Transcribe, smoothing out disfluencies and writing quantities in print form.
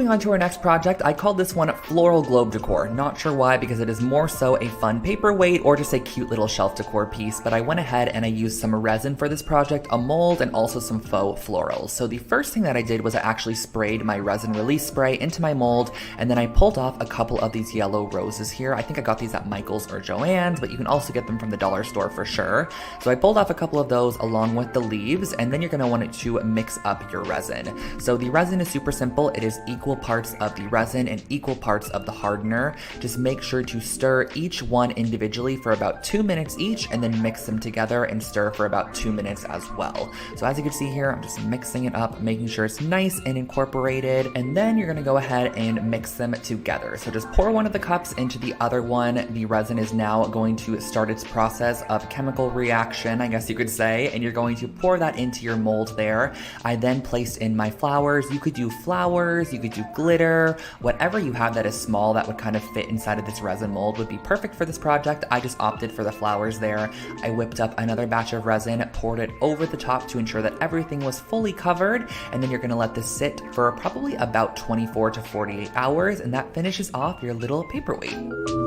moving on to our next project, I called this one Floral Globe Decor. Not sure why, because it is more so a fun paperweight or just a cute little shelf decor piece, but I went ahead and I used some resin for this project, a mold, and also some faux florals. So the first thing that I did was I actually sprayed my resin release spray into my mold, and then I pulled off a couple of these yellow roses here. I think I got these at Michael's or Joann's, but you can also get them from the dollar store for sure. So I pulled off a couple of those along with the leaves, and then you're going to want to mix up your resin. So the resin is super simple. It is equal parts of the resin and equal parts of the hardener. Just make sure to stir each one individually for about 2 minutes each, and then mix them together and stir for about 2 minutes as well. So as you can see here, I'm just mixing it up, making sure it's nice and incorporated, and then you're going to go ahead and mix them together. So just pour one of the cups into the other one. The resin is now going to start its process of chemical reaction, I guess you could say, and you're going to pour that into your mold there. I then placed in my flowers. You could do flowers, you could do glitter, whatever you have that is small that would kind of fit inside of this resin mold would be perfect for this project. I just opted for the flowers there. I whipped up another batch of resin, poured it over the top to ensure that everything was fully covered, and then you're going to let this sit for probably about 24 to 48 hours, and that finishes off your little paperweight.